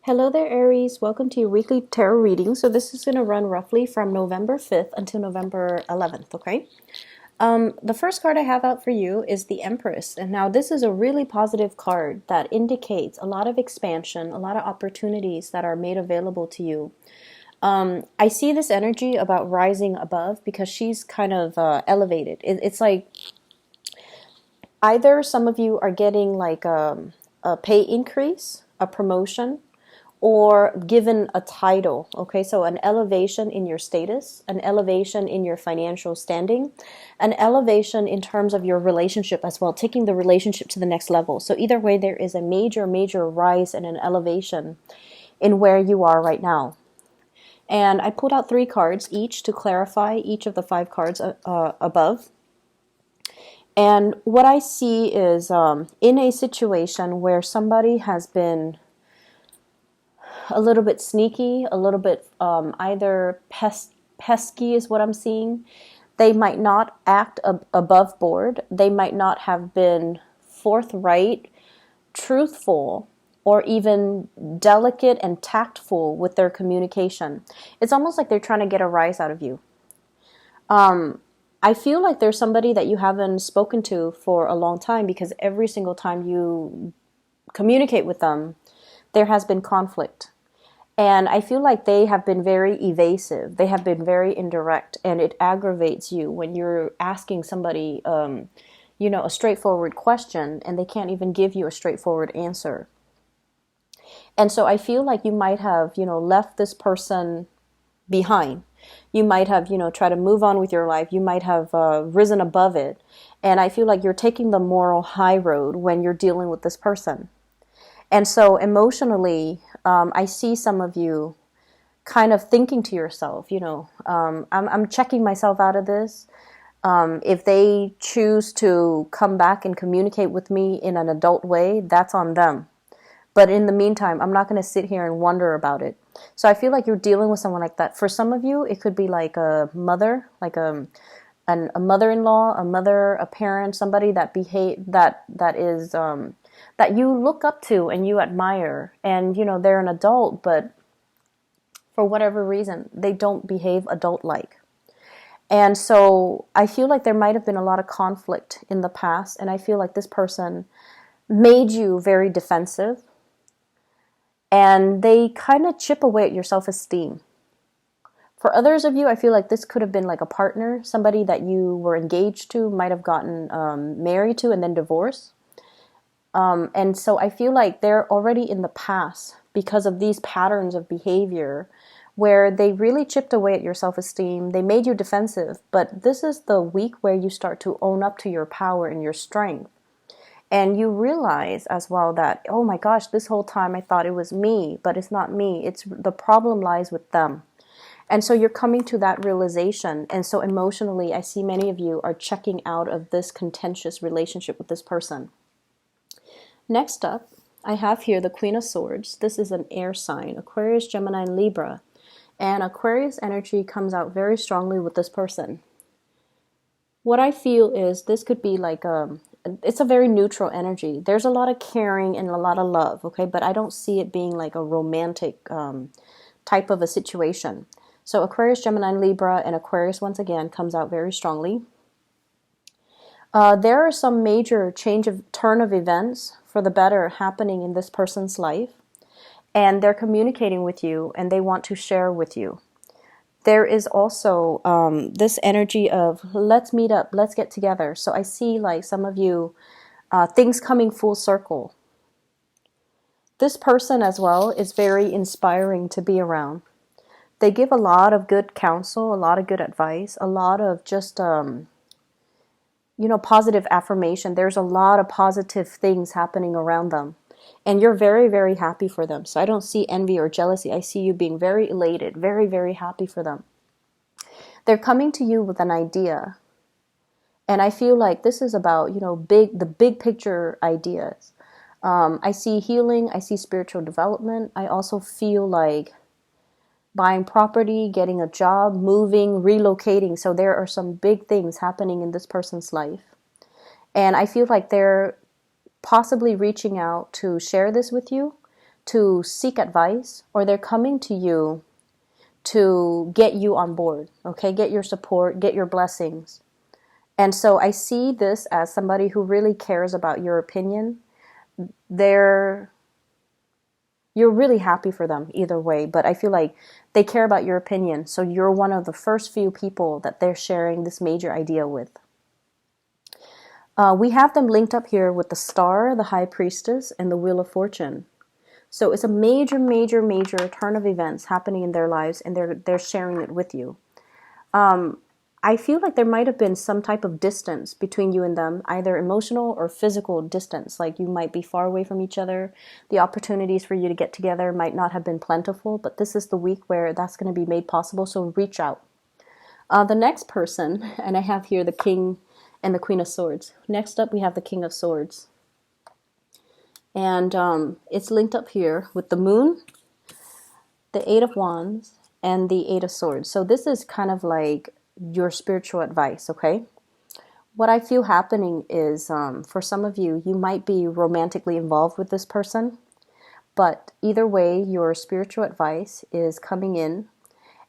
Hello there, Aries. Welcome to your weekly tarot reading. So this is going to run roughly from November 5th until November 11th, okay? The first card I have out for you is the Empress. And now this is a really positive card that indicates a lot of expansion, a lot of opportunities that are made available to you. I see this energy about rising above because she's kind of elevated. It's like either some of you are getting like a pay increase, a promotion, or given a title. Okay, so an elevation in your status, an elevation in your financial standing, an elevation in terms of your relationship as well, taking the relationship to the next level. So either way, there is a major rise and an elevation in where you are right now. And I pulled out 3 cards each to clarify each of the 5 cards above. And what I see is in a situation where somebody has been a little bit sneaky, a little bit either pesky is what I'm seeing. They might not act above board. They might not have been forthright, truthful, or even delicate and tactful with their communication. It's almost like they're trying to get a rise out of you. I feel like there's somebody that you haven't spoken to for a long time because every single time you communicate with them, there has been conflict. And I feel like they have been very evasive. They have been very indirect, and it aggravates you when you're asking somebody, a straightforward question, and they can't even give you a straightforward answer. And so I feel like you might have, left this person behind. You might have, tried to move on with your life. You might have risen above it. And I feel like you're taking the moral high road when you're dealing with this person. And so emotionally, I see some of you kind of thinking to yourself, I'm checking myself out of this. If they choose to come back and communicate with me in an adult way, that's on them. But in the meantime, I'm not going to sit here and wonder about it. So I feel like you're dealing with someone like that. For some of you, it could be like a mother, like a mother-in-law, a mother, a parent, somebody that is that you look up to and you admire, and they're an adult, but for whatever reason they don't behave adult-like. And so I feel like there might have been a lot of conflict in the past, and I feel like this person made you very defensive, and they kind of chip away at your self-esteem. For others of you, I feel like this could have been like a partner, somebody that you were engaged to, might have gotten married to and then divorced. And so I feel like they're already in the past because of these patterns of behavior where they really chipped away at your self-esteem. They made you defensive, but this is the week where you start to own up to your power and your strength. And you realize as well that, oh my gosh, this whole time I thought it was me, but it's not me. It's the problem lies with them. And so you're coming to that realization. And so emotionally, I see many of you are checking out of this contentious relationship with this person. Next up, I have here the Queen of Swords. This is an air sign, Aquarius, Gemini, and Libra. And Aquarius energy comes out very strongly with this person. What I feel is this could be like it's a very neutral energy. There's a lot of caring and a lot of love, okay? But I don't see it being like a romantic type of a situation. So Aquarius, Gemini, Libra, and Aquarius once again comes out very strongly. There are some major turn of events for the better happening in this person's life, and they're communicating with you and they want to share with you. There is also this energy of let's meet up, let's get together. So I see like some of you, things coming full circle. This person as well is very inspiring to be around. They give a lot of good counsel, a lot of good advice, a lot of just, positive affirmation. There's a lot of positive things happening around them. And you're very happy for them. So I don't see envy or jealousy. I see you being very elated, very happy for them. They're coming to you with an idea. And I feel like this is about, the big picture ideas. I see healing. I see spiritual development. I also feel like buying property, getting a job, moving, relocating. So there are some big things happening in this person's life. And I feel like they're possibly reaching out to share this with you, to seek advice, or they're coming to you to get you on board, okay? Get your support, get your blessings. And so I see this as somebody who really cares about your opinion. You're really happy for them either way, but I feel like they care about your opinion. So you're one of the first few people that they're sharing this major idea with. We have them linked up here with the Star, the High Priestess, and the Wheel of Fortune. So it's a major, major, major turn of events happening in their lives, and they're sharing it with you. I feel like there might have been some type of distance between you and them, either emotional or physical distance. Like you might be far away from each other. The opportunities for you to get together might not have been plentiful, but this is the week where that's going to be made possible, so reach out. The next person, and I have here the King and the Queen of Swords. Next up, we have the King of Swords. And it's linked up here with the Moon, the Eight of Wands, and the Eight of Swords. So this is kind of like your spiritual advice, okay? What I feel happening is, for some of you, you might be romantically involved with this person, but either way, your spiritual advice is coming in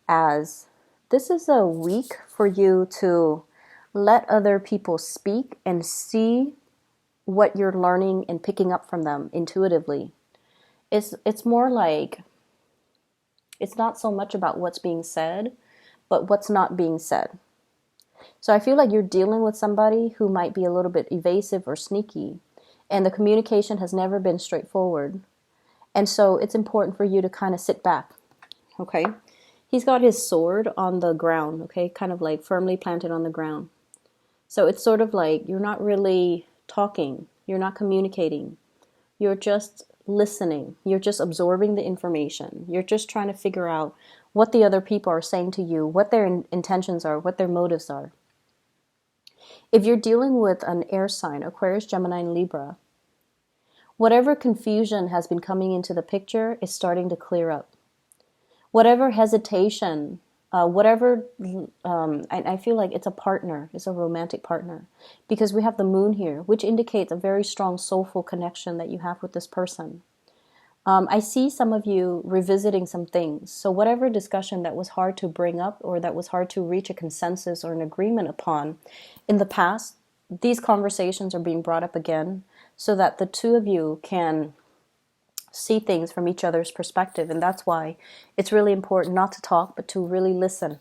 as this is a week for you to let other people speak and see what you're learning and picking up from them intuitively. It's more like, it's not so much about what's being said, but what's not being said. So I feel like you're dealing with somebody who might be a little bit evasive or sneaky, and the communication has never been straightforward. And so it's important for you to kind of sit back, okay? He's got his sword on the ground, okay? Kind of like firmly planted on the ground. So it's sort of like you're not really talking. You're not communicating. You're just listening. You're just absorbing the information. You're just trying to figure out what the other people are saying to you, what their intentions are, what their motives are. If you're dealing with an air sign, Aquarius, Gemini, and Libra, whatever confusion has been coming into the picture is starting to clear up. Whatever hesitation, I feel like it's a partner, it's a romantic partner, because we have the Moon here, which indicates a very strong soulful connection that you have with this person. I see some of you revisiting some things. So whatever discussion that was hard to bring up or that was hard to reach a consensus or an agreement upon in the past, these conversations are being brought up again so that the two of you can see things from each other's perspective. And that's why it's really important not to talk, but to really listen.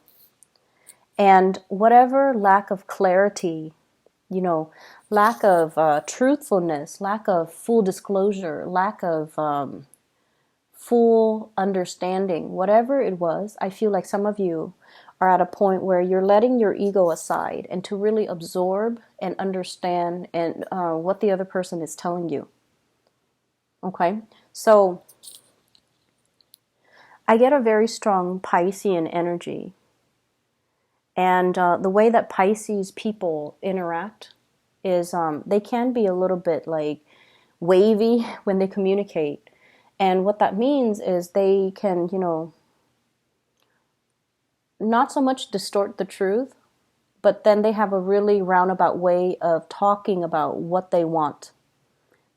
And whatever lack of clarity, lack of truthfulness, lack of full disclosure, lack of full understanding, whatever it was, I feel like some of you are at a point where you're letting your ego aside and to really absorb and understand and what the other person is telling you. Okay, so I get a very strong Piscean energy. And the way that Pisces people interact is they can be a little bit like wavy when they communicate. And what that means is they can, not so much distort the truth, but then they have a really roundabout way of talking about what they want.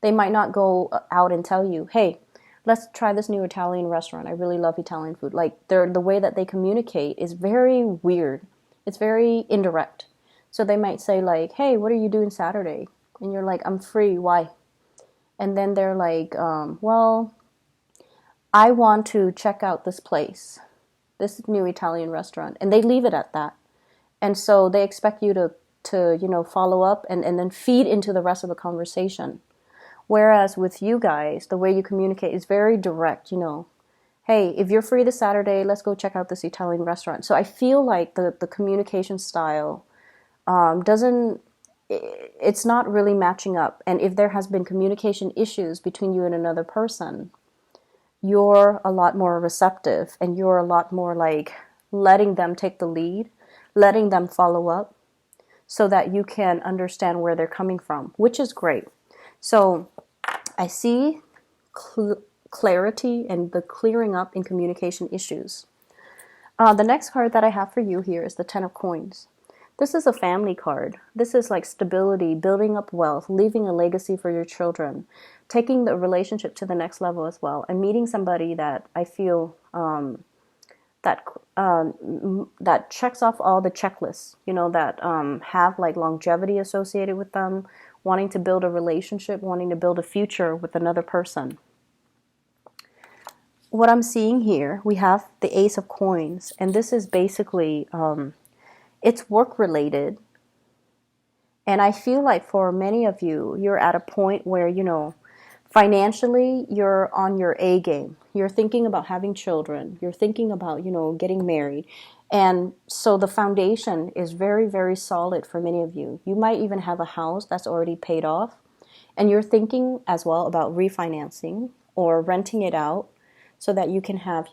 They might not go out and tell you, hey, let's try this new Italian restaurant. I really love Italian food. Like the way that they communicate is very weird. It's very indirect. So they might say like, hey, what are you doing Saturday? And you're like, I'm free. Why? And then they're like, well, I want to check out this place, this new Italian restaurant. And they leave it at that. And so they expect you to follow up and then feed into the rest of the conversation. Whereas with you guys, the way you communicate is very direct, Hey, if you're free this Saturday, let's go check out this Italian restaurant. So I feel like the communication style it's not really matching up. And if there has been communication issues between you and another person, you're a lot more receptive and you're a lot more like letting them take the lead, letting them follow up so that you can understand where they're coming from, which is great. So I see clarity and the clearing up in communication issues. The next card that I have for you here is the Ten of Coins. This is a family card. This is like stability, building up wealth, leaving a legacy for your children, taking the relationship to the next level as well, and meeting somebody that I feel that that checks off all the checklists, that have like longevity associated with them, wanting to build a relationship, wanting to build a future with another person. What I'm seeing here, we have the Ace of Coins, and this is basically, it's work related. And I feel like for many of you, you're at a point where, financially, you're on your A game. You're thinking about having children. You're thinking about, getting married. And so the foundation is very, very solid for many of you. You might even have a house that's already paid off. And you're thinking as well about refinancing or renting it out so that you can have,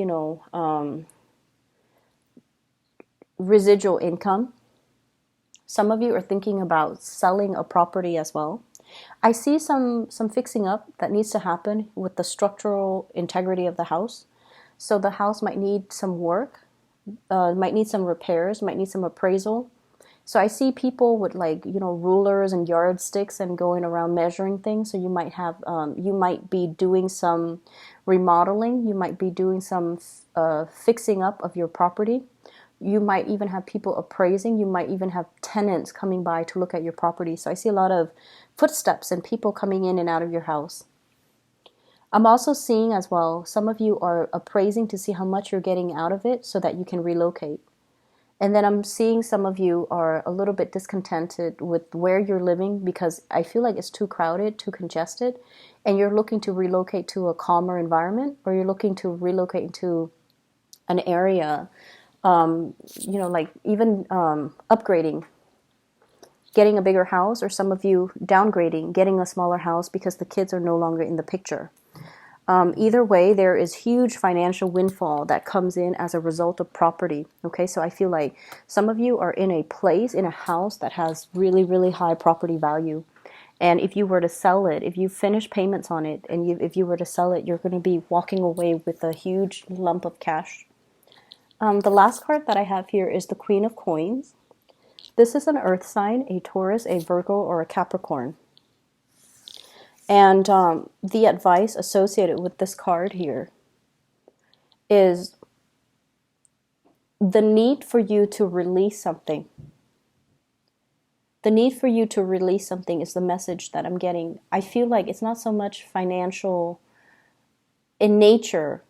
residual income. Some of you are thinking about selling a property as well. I see some fixing up that needs to happen with the structural integrity of the house. So the house might need some work, might need some repairs, might need some appraisal. So I see people with rulers and yardsticks and going around measuring things. So you might be doing some remodeling. You might be doing some fixing up of your property. You might even have people appraising. You might even have tenants coming by to look at your property. So I see a lot of footsteps and people coming in and out of your house. I'm also seeing as well, some of you are appraising to see how much you're getting out of it so that you can relocate. And then I'm seeing some of you are a little bit discontented with where you're living because I feel like it's too crowded, too congested, and you're looking to relocate to a calmer environment, or you're looking to relocate into an area, upgrading, getting a bigger house, or some of you downgrading, getting a smaller house because the kids are no longer in the picture. Either way, there is huge financial windfall that comes in as a result of property. Okay, so I feel like some of you are in a place, in a house that has really, really high property value. And if you were to sell it, if you finish payments on it, and if you were to sell it, you're going to be walking away with a huge lump of cash. The last card that I have here is the Queen of Coins. This is an earth sign, a Taurus, a Virgo, or a Capricorn. And the advice associated with this card here is the need for you to release something. The need for you to release something is the message that I'm getting. I feel like it's not so much financial in nature.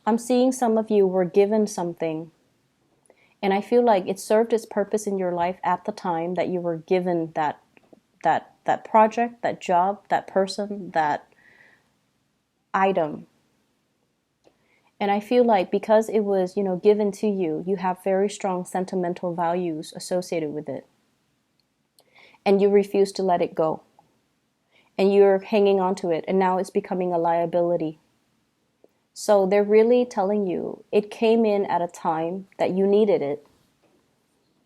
I'm seeing some of you were given something, and I feel like it served its purpose in your life at the time that you were given that project, that job, that person, that item. And I feel like because it was, given to you, you have very strong sentimental values associated with it. And you refuse to let it go. And you're hanging on to it, and now it's becoming a liability. So they're really telling you it came in at a time that you needed it.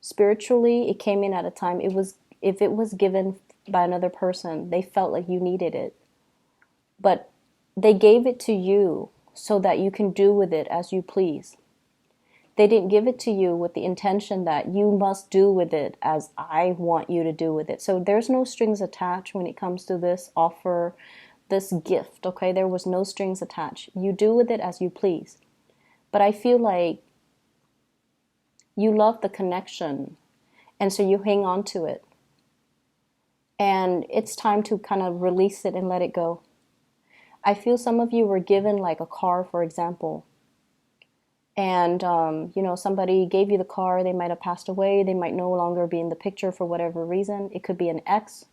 Spiritually, it came in at a time if it was given by another person, they felt like you needed it. But they gave it to you so that you can do with it as you please. They didn't give it to you with the intention that you must do with it as I want you to do with it. So there's no strings attached when it comes to this offer, this gift, okay? There was no strings attached. You do with it as you please. But I feel like you love the connection, and so you hang on to it. And it's time to kind of release it and let it go. I feel some of you were given like a car, for example. And, somebody gave you the car. They might have passed away. They might no longer be in the picture for whatever reason. It could be an ex.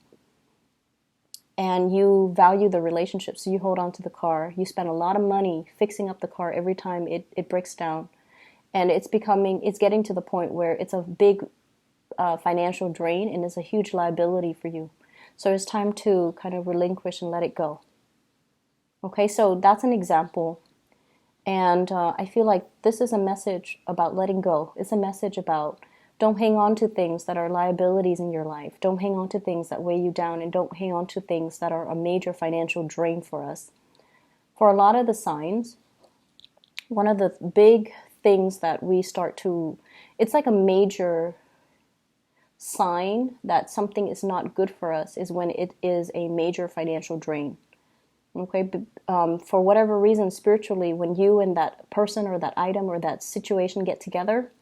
And you value the relationship, so you hold on to the car. You spend a lot of money fixing up the car every time it breaks down. And it's getting to the point where it's a big financial drain, and it's a huge liability for you. So it's time to kind of relinquish and let it go. Okay, so that's an example. And I feel like this is a message about letting go. It's a message about don't hang on to things that are liabilities in your life. Don't hang on to things that weigh you down, and don't hang on to things that are a major financial drain for us. For a lot of the signs, one of the big things that we start to, it's like a major sign that something is not good for us is when it is a major financial drain. Okay, for whatever reason, spiritually, when you and that person or that item or that situation get together,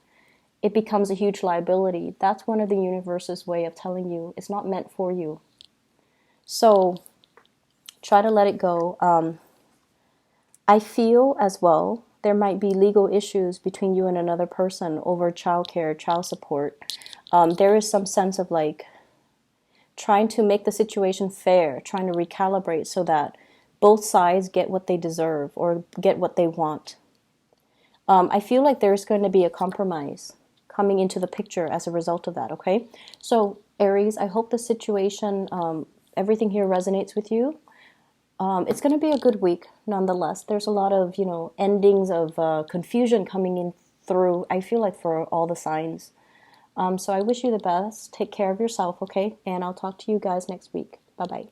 it becomes a huge liability. That's one of the universe's way of telling you it's not meant for you. So try to let it go. I feel as well there might be legal issues between you and another person over childcare, child support. There is some sense of like trying to make the situation fair, trying to recalibrate so that both sides get what they deserve or get what they want. I feel like there's going to be a compromise coming into the picture as a result of that, okay? So, Aries, I hope the situation, everything here resonates with you. It's going to be a good week, nonetheless. There's a lot of, endings of confusion coming in through, I feel like, for all the signs. So I wish you the best. Take care of yourself, okay? And I'll talk to you guys next week. Bye-bye.